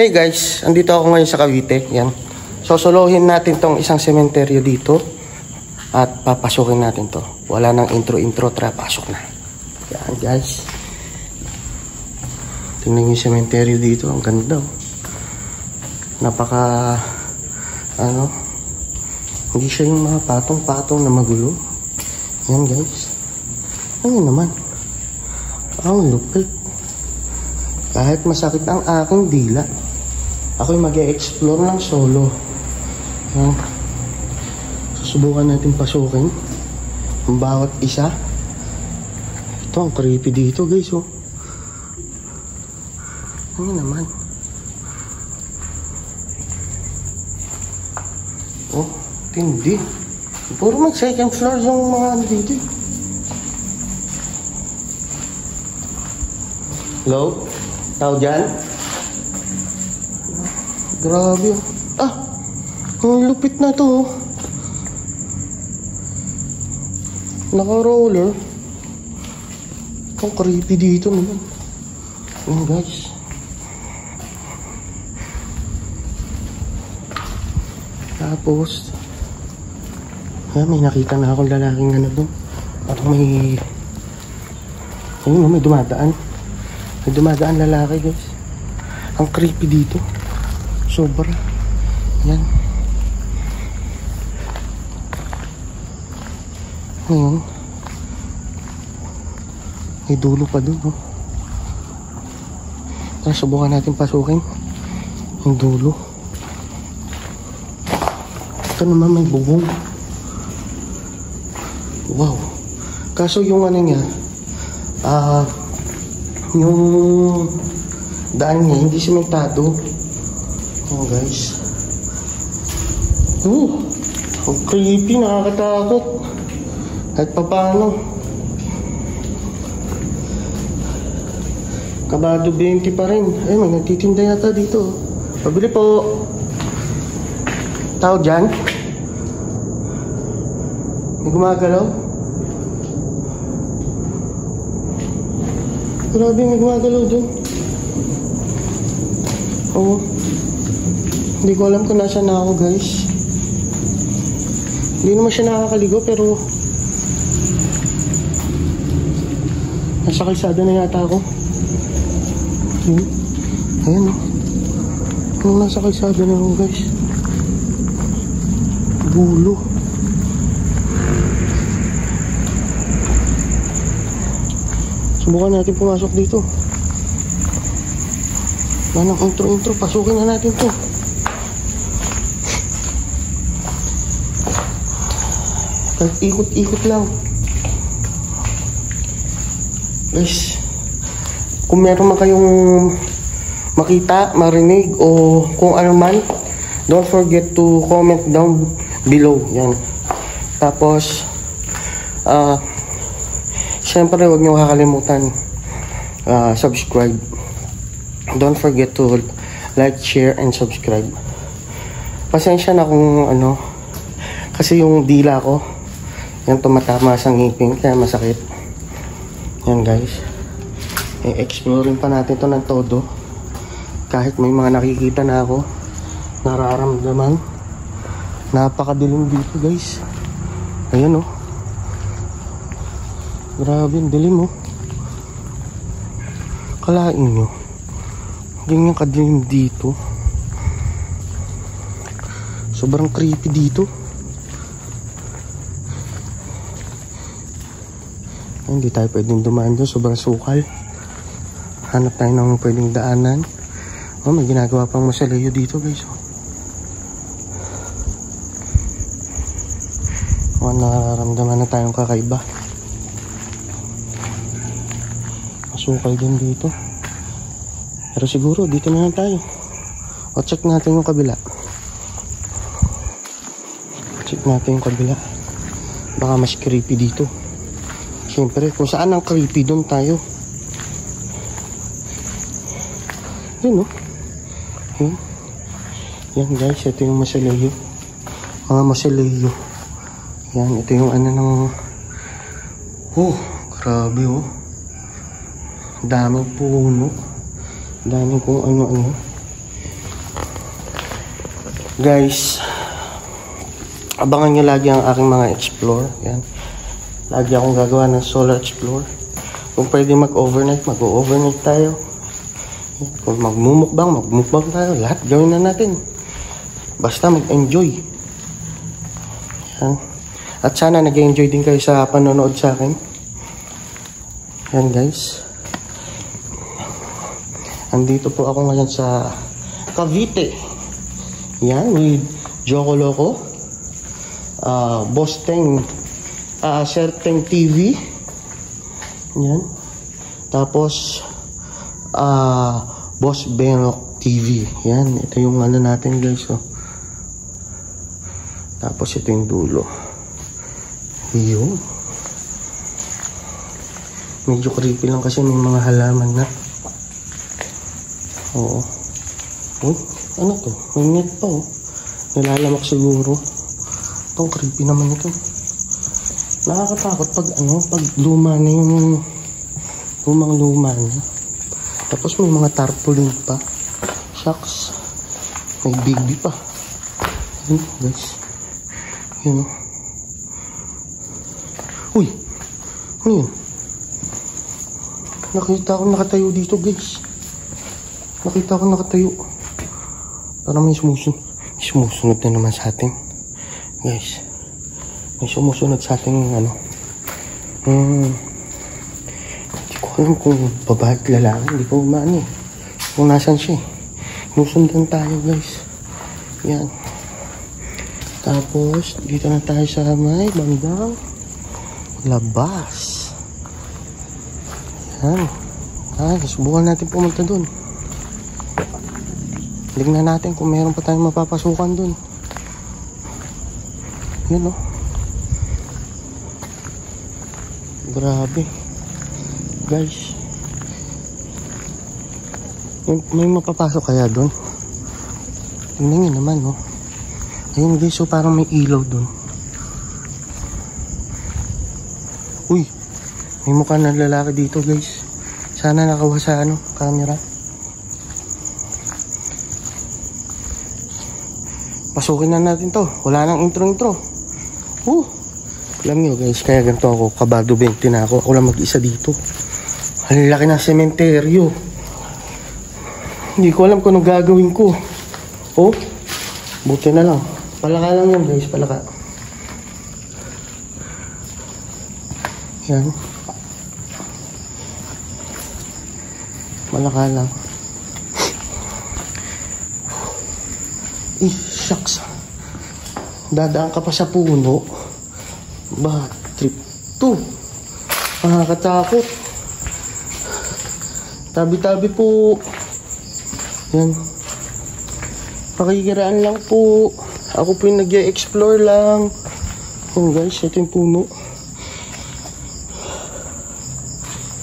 Hey guys, andito ako ngayon sa Cavite. Yan. Sosolohin natin tong isang sementeryo dito. At papasukin natin to. Wala nang intro-intro, tara pasok na. Yan guys. Tingnan yung sementeryo dito. Ang ganda oh. Napaka hindi siya yung mga patong-patong na magulo. Yan guys. Ayun naman. Ang lupit. Kahit masakit ang aking dila, ako'y mag-e-explore ng solo. Yan. Susubukan natin pasukin ang bawat isa. Ito, ang creepy dito guys oh. Ano naman? Oh, tindi. Puro mag second floor yung mga dito. Hello? Tao dyan? Grabe. Ah! Ang lupit na to. Naka-roller. Ang creepy dito naman. Ayan guys. Tapos may nakita na akong lalaking doon. Parang may ayun, may dumadaan. May dumadaan lalaki guys. Ang creepy dito. Sobra. Yan. Ngayon may dulo pa doon oh. Tara, subukan natin pasukin yung dulo. Ito naman may bubong. Wow. Kaso yung niya yung daan niya hindi sementado. Oh guys. Ang creepy, nakakatakot. Kahit pa paano. Kabado 20 pa rin. Ay, may nagtitinda yata dito. Pabili po. Tao dyan? May gumagalaw? Grabe, may gumagalaw dun. Oo. Hindi ko alam kung nasaan na ako guys. Hindi naman siya nakakaligo pero nasa kalsada na yata ako. Ayan o. Nasa kalsada na ako guys. Bulo. Subukan natin pumasok dito. Wala nang intro-intro. Pasukin na natin to. Kahit ikot-ikot lang. Guys, kung meron man kayong makita, marinig, o kung ano man, don't forget to comment down below. Yan. Tapos, syempre, huwag niyo kakalimutan subscribe. Don't forget to like, share, and subscribe. Pasensya na kung kasi yung dila ko, yan tumatama sa ngipin, kaya masakit. Yan guys. I-exploring pa natin to ng todo. Kahit may mga nakikita na ako, nararamdaman. Napakadilim dito guys. Ayan oh. Grabe, ang dilim oh. Kalain nyo. Ganyan kadilim dito. Sobrang creepy dito. Hindi tayo pwedeng dumaan doon. Sobrang sukal. Hanap tayo ng pwedeng daanan. Oh, may ginagawa pang mausoleo dito guys oh. Nararamdaman na tayong kakaiba. Masukal din dito. Pero siguro dito na lang tayo. O check natin yung kabila. Check natin yung kabila. Baka mas creepy dito. Siyempre kung saan ang creepy doon tayo. Yan o. Yan guys, ito yung mausoleo. Mga mausoleo. Yan, ito yung ng grabe oh. Daming puno. Daming kung ano-ano. Guys, abangan nyo lagi ang aking mga explore. Yan. Lagi akong gagawa ng solo explore. Kung pwede mag-overnight, mag-overnight tayo. Kung magmumukbang tayo. Lahat gawin na natin. Basta mag-enjoy. Yan. At sana nag-enjoy din kayo sa panonood sa akin. Yan guys. Andito po ako ngayon sa Cavite. Yan, with Joko Loco. Boss Teng, Sir Teng TV. Yan. Tapos, Boss Benok TV. Yan, ito yung ano natin guys. Oh. Tapos ito yung dulo. Yun. Medyo creepy lang kasi may mga halaman na. Oo. Oh, ano to? May net pa oh. Nilalamak siguro. Itong creepy naman ito. Nakakatakot pag ano, pag luma na yung lumang-luma na. Tapos may mga tarpaulin pa. Shucks. May baby pa. Yun guys. Yun. Uy! Ano yun? Nakita ko nakatayo dito guys. Nakita ko nakatayo. Parang may sumusunod. May sumusunod na naman sa atin. Guys. May sumusunod sa ating ano. Hindi ko alam kung babae at lalaki. Hindi ko maano eh. Kung nasan siya eh. Nusundan tayo guys. Yan. Tapos dito na tayo sa may bandang labas. Yan. Subukan natin pumunta dun. Tignan natin kung meron pa tayong mapapasukan dun. Yun o. Grabe. Guys. May mapapasok kaya dun? Tingnan nyo naman o. Ayun guys, so parang may ilaw dun. Uy. May mukha ng lalaki dito guys. Sana nakawa sa ano, camera. Pasukin na natin to. Wala nang intro. Alam nyo guys, kaya ganito ako. Kabado 20 na ako. Ako lang mag-isa dito. Ang laki ng sementeryo. Hindi ko alam kung anong gagawin ko. Oh, buti na lang. Palaka lang yan guys, palaka. Yan. Malaka lang. Shucks. Dadaan ka pa sa puno. Bad trip to. Nakakatakot. Tabi-tabi po. Yan. Pakikiraan lang po. Ako po yung nag-explore lang. Oh guys, ito yung puno.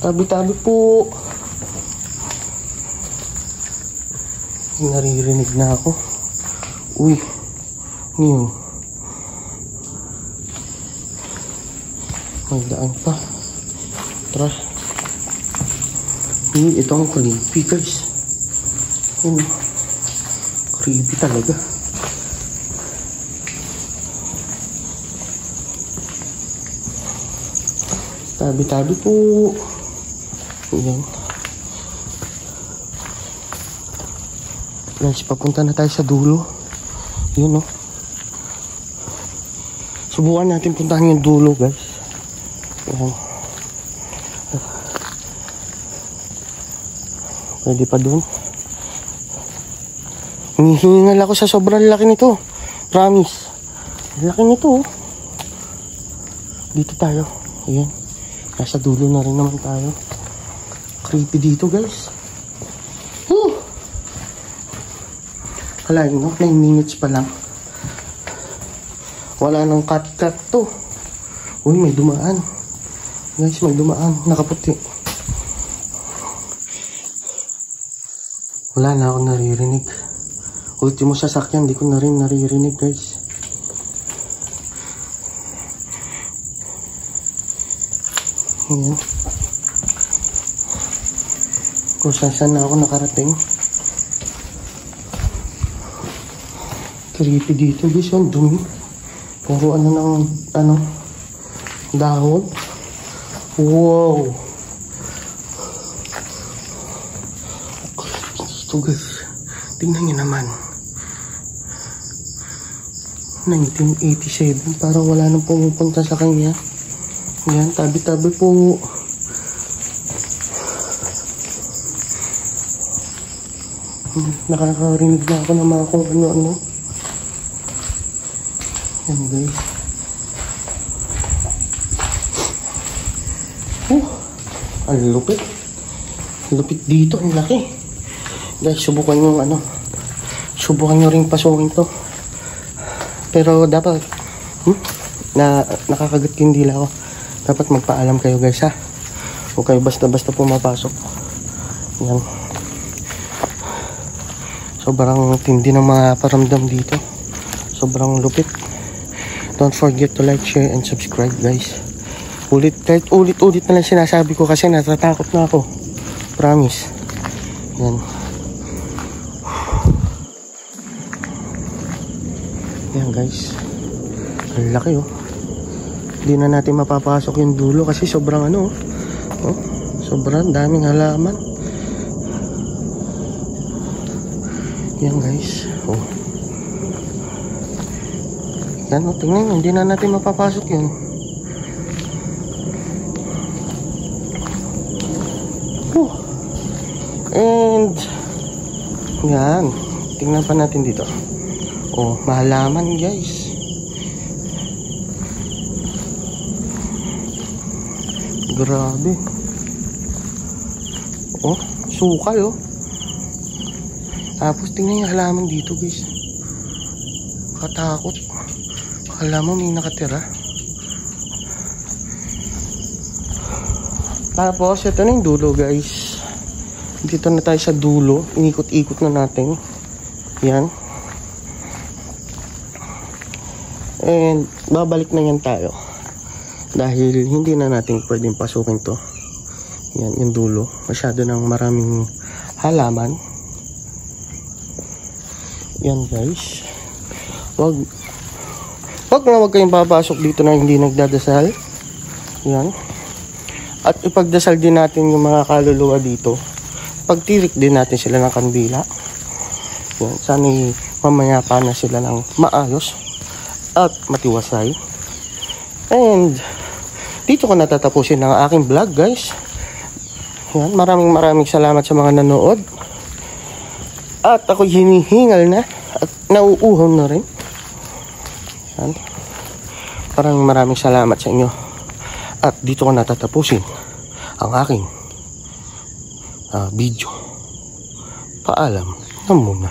Tabi-tabi po. Naririnig na ako. Uy, ano yun? May daan pa. Tara. Ito ang creepy guys. Creepy talaga. Tabi-tabi po. Ayan. Guys, papunta na tayo sa dulo. Yun o. Subukan natin puntahan yung dulo guys. Ayan. Pwede pa dun. Hinihingal ako sa sobrang laki nito. Promise. Laki nito. Dito tayo. Ayan. Nasa dulo na rin naman tayo. Creepy dito guys. Kalahin mo, 9 minutes pa lang. Wala nang cut-cut to. Uy, may dumaan. Guys, may dumaan. Nakaputi. Wala na akong naririnig. Ultimo sasakyan, di ko na rin naririnig guys. Ayan. Kung saan na ako nakarating. creepy dito guys. Ang dumi. Puro dahon. Wow. Ito guys. Tingnan nyo naman. 1987. Parang wala nang pumupunta sa kanya. Yan, tabi-tabi po. Nakakarinig na ako ng mga kung ano-ano. Yan guys. Ang lupit. Lupit dito, ang laki. Guys, subukan nyo ring pasukin to. Pero dapat nakakagat yung dila ko. Dapat magpaalam kayo guys ha. Huwag kayo basta-basta pumapasok. Yan. Sobrang tindi ng mga paramdam dito. Sobrang lupit. Don't forget to like, share, and subscribe guys. Kahit ulit-ulit na lang sinasabi ko kasi natatakot na ako. Promise. Yan. Yan guys. Ang laki oh. Hindi na natin mapapasok yung dulo kasi sobrang sobrang daming halaman. Yan guys. Oh. Yan oh, tingnan nyo. Hindi na natin mapapasok yun. Oh. And yan. Tingnan pa natin dito. Oh, mahalaman guys. Grabe. Oh, sukal oh. Tapos tingnan yung halaman dito guys. Katakot. Akala mo may nakatira. Tapos ito na yung dulo guys. Dito na tayo sa dulo. Inikot-ikot na natin. Yan. And babalik na yan tayo. Dahil hindi na natin pwedeng pasukin to. Yan, yung dulo. Masyado ng maraming halaman. Yan guys. Wag kayong papasok dito na hindi nagdadasal. Yan. At ipagdasal din natin yung mga kaluluwa dito. Pagtirik din natin sila ng kandila. Yan. Sana mamaya pa na sila ng maayos at matiwasay. And dito ko natatapusin ang aking vlog guys. Yan, maraming salamat sa mga nanood. At ako hinihingal na at nauuhaw na rin. Yan. Maraming salamat sa inyo. At dito ko natatapusin ang aking video. Paalam na muna.